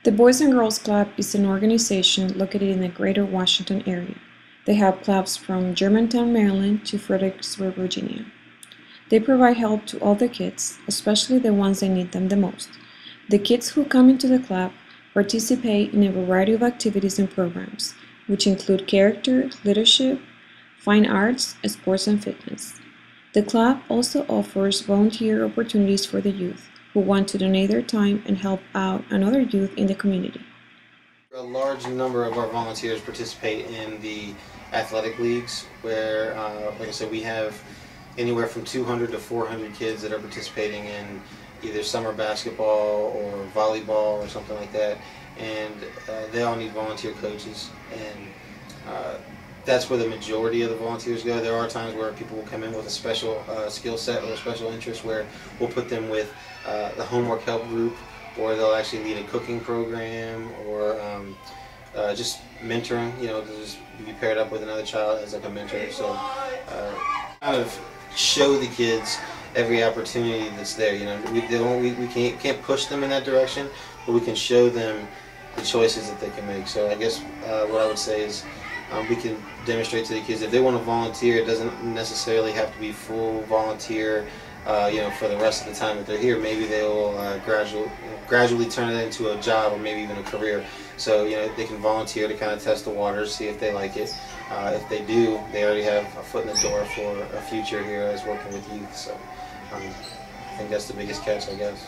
The Boys and Girls Club is an organization located in the Greater Washington area. They have clubs from Germantown, Maryland to Fredericksburg, Virginia. They provide help to all the kids, especially the ones that need them the most. The kids who come into the club participate in a variety of activities and programs, which include character, leadership, fine arts, sports, and fitness. The club also offers volunteer opportunities for the youth who want to donate their time and help out another youth in the community. A large number of our volunteers participate in the athletic leagues where, like I said, we have anywhere from 200 to 400 kids that are participating in either summer basketball or volleyball or something like that, and they all need volunteer coaches, and that's where the majority of the volunteers go. There are times where people will come in with a special skill set or a special interest where we'll put them with the homework help group, or they'll actually lead a cooking program, or just mentoring, to just be paired up with another child as like a mentor. So kind of show the kids every opportunity that's there. We can't push them in that direction, but we can show them the choices that they can make. So I guess what I would say is we can demonstrate to the kids if they want to volunteer. It doesn't necessarily have to be full volunteer, for the rest of the time that they're here. Maybe they will gradually turn it into a job or maybe even a career. So they can volunteer to kind of test the waters, see if they like it. If they do, they already have a foot in the door for a future here as working with youth. So I think that's the biggest catch, I guess.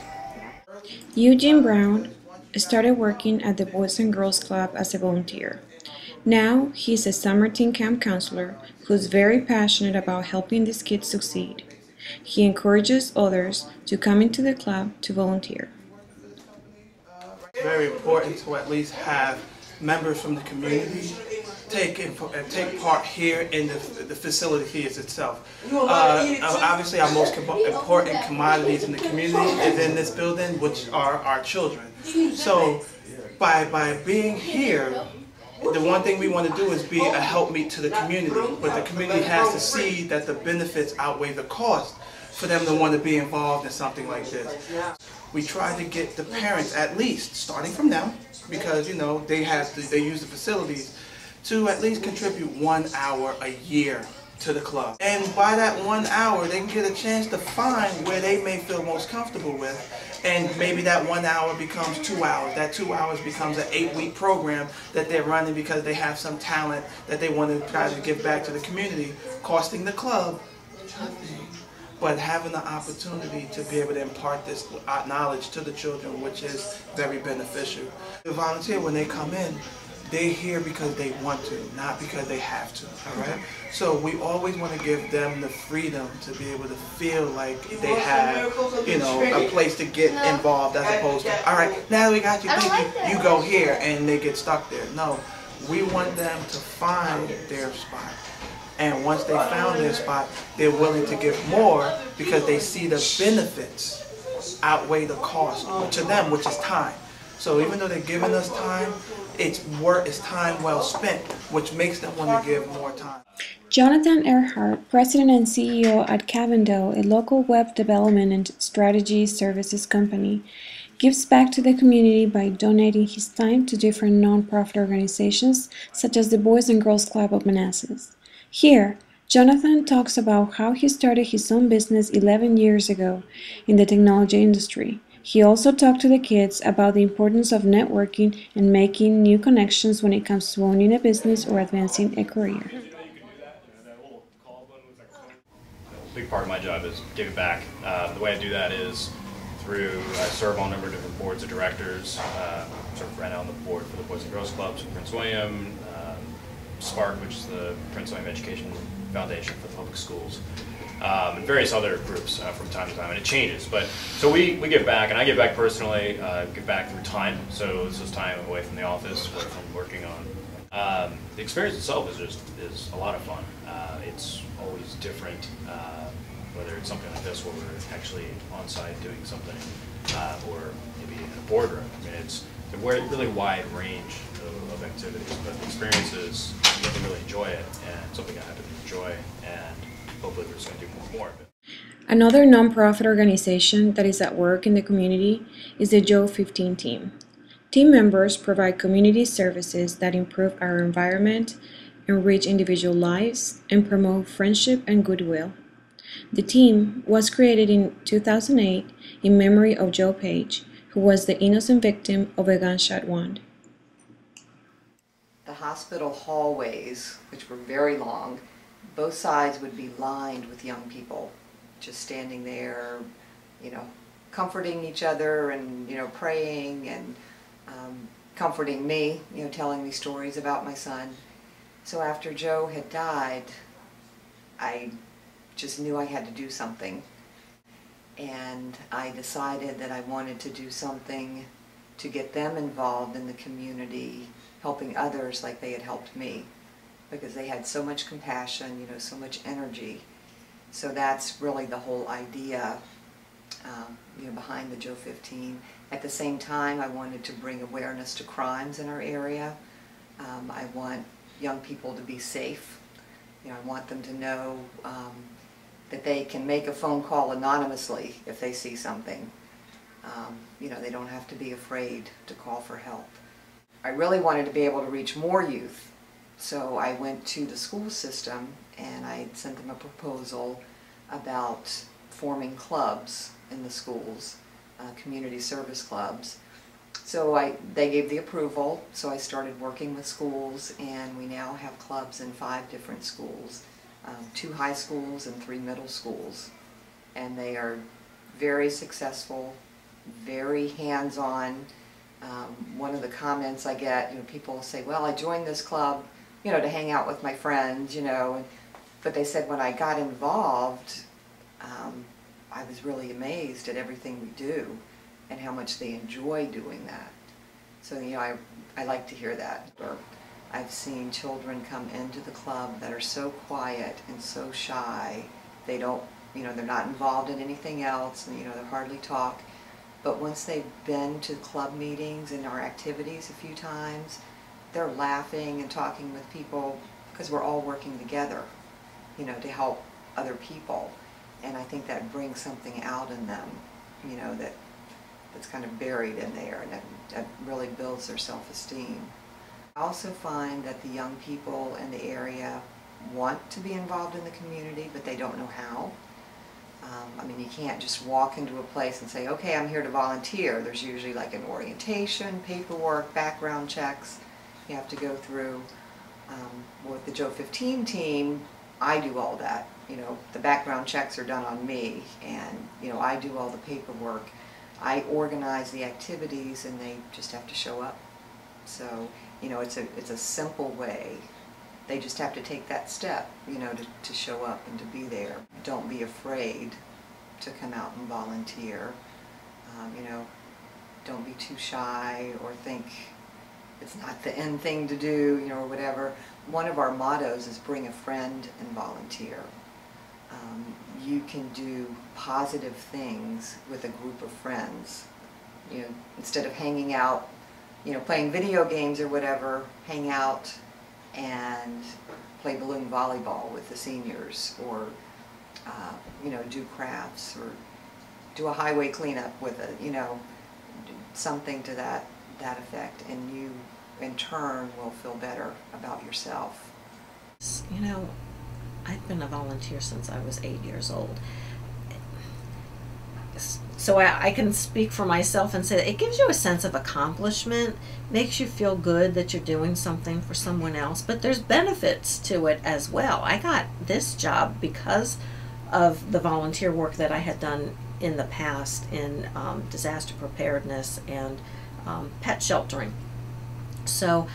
Eugene Brown started working at the Boys and Girls Club as a volunteer. Now he's a summer teen camp counselor who's very passionate about helping these kids succeed. He encourages others to come into the club to volunteer. It's very important to at least have members from the community take part here in the facility itself. Obviously, our most important commodities in the community is in this building, which are our children. So by being here, the one thing we want to do is be a helpmeet to the community, but the community has to see that the benefits outweigh the cost for them to want to be involved in something like this. We try to get the parents, at least starting from them, because they use the facilities, to at least contribute 1 hour a year to the club. And by that 1 hour, they can get a chance to find where they may feel most comfortable with. And maybe that 1 hour becomes 2 hours. That 2 hours becomes an 8-week program that they're running because they have some talent that they want to try to give back to the community, costing the club nothing, but having the opportunity to be able to impart this knowledge to the children, which is very beneficial. The volunteer, when they come in, they're here because they want to, not because they have to, all right? So we always want to give them the freedom to be able to feel like they have, a place to get involved, as opposed to, all right, now that we got you, you go here, and they get stuck there. No, we want them to find their spot. And once they found their spot, they're willing to give more because they see the benefits outweigh the cost to them, which is time. So even though they're giving us time, it's time well spent, which makes them want to give more time. Jonathan Earhart, President and CEO at Cavendale, a local web development and strategy services company, gives back to the community by donating his time to different non-profit organizations such as the Boys and Girls Club of Manassas. Here, Jonathan talks about how he started his own business 11 years ago in the technology industry. He also talked to the kids about the importance of networking and making new connections when it comes to owning a business or advancing a career. A big part of my job is giving back. The way I do that is I serve on a number of different boards of directors. Right now on the board for the Boys and Girls Clubs in Prince William, SPARK, which is the Prince William Education Foundation for the public schools, and various other groups from time to time, and it changes. But so we give back, and I give back personally, give back through time. So this is time away from the office, away from working on. The experience itself is a lot of fun. It's always different, whether it's something like this where we're actually on site doing something, or maybe in a boardroom. I mean, it's a really wide range of activities, but the experience is you have to really enjoy it, and something I have to enjoy, and hopefully we're just going to do more and more of it. Another nonprofit organization that is at work in the community is the Joe 15 team. Team members provide community services that improve our environment, enrich individual lives, and promote friendship and goodwill. The team was created in 2008 in memory of Joe Page, who was the innocent victim of a gunshot wound. The hospital hallways, which were very long, both sides would be lined with young people, just standing there, comforting each other and, praying and comforting me, telling me stories about my son. So after Joe had died, I just knew I had to do something. And I decided that I wanted to do something to get them involved in the community, helping others like they had helped me, because they had so much compassion, so much energy. So that's really the whole idea behind the Joe 15. At the same time, I wanted to bring awareness to crimes in our area. I want young people to be safe. I want them to know that they can make a phone call anonymously if they see something. They don't have to be afraid to call for help. I really wanted to be able to reach more youth, so I went to the school system and I sent them a proposal about forming clubs in the schools, community service clubs. So they gave the approval, so I started working with schools, and we now have clubs in 5 different schools, 2 high schools and 3 middle schools. And they are very successful, very hands-on. One of the comments I get, people say, well, I joined this club, to hang out with my friends, but they said when I got involved, I was really amazed at everything we do and how much they enjoy doing that. So, I like to hear that. Or I've seen children come into the club that are so quiet and so shy. They don't, they're not involved in anything else, and, they hardly talk. But once they've been to club meetings and our activities a few times, they're laughing and talking with people because we're all working together, to help other people. And I think that brings something out in them, that's kind of buried in there, and that really builds their self-esteem. I also find that the young people in the area want to be involved in the community, but they don't know how. You can't just walk into a place and say, okay, I'm here to volunteer. There's usually like an orientation, paperwork, background checks you have to go through. With the Joe 15 team, I do all that. The background checks are done on me, and I do all the paperwork. I organize the activities, and they just have to show up. So it's a simple way. They just have to take that step, to show up and to be there. Don't be afraid to come out and volunteer. Don't be too shy or think it's not the end thing to do, or whatever. One of our mottos is bring a friend and volunteer. You can do positive things with a group of friends. Instead of hanging out, playing video games or whatever, hang out and play balloon volleyball with the seniors, or do crafts, or do a highway cleanup with it, something to that effect, and you in turn will feel better about yourself. I've been a volunteer since I was 8 years old. So I can speak for myself and say that it gives you a sense of accomplishment, makes you feel good that you're doing something for someone else, but there's benefits to it as well. I got this job because of the volunteer work that I had done in the past in disaster preparedness and pet sheltering. So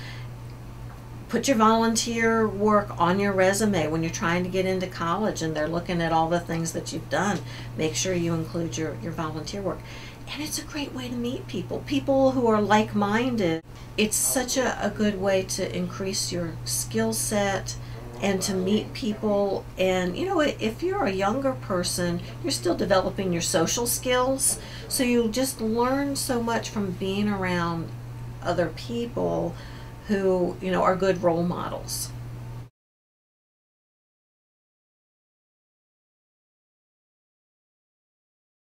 put your volunteer work on your resume when you're trying to get into college and they're looking at all the things that you've done. Make sure you include your volunteer work. And it's a great way to meet people who are like-minded. It's such a good way to increase your skill set and to meet people. And if you're a younger person, you're still developing your social skills, so you just learn so much from being around other people who are good role models.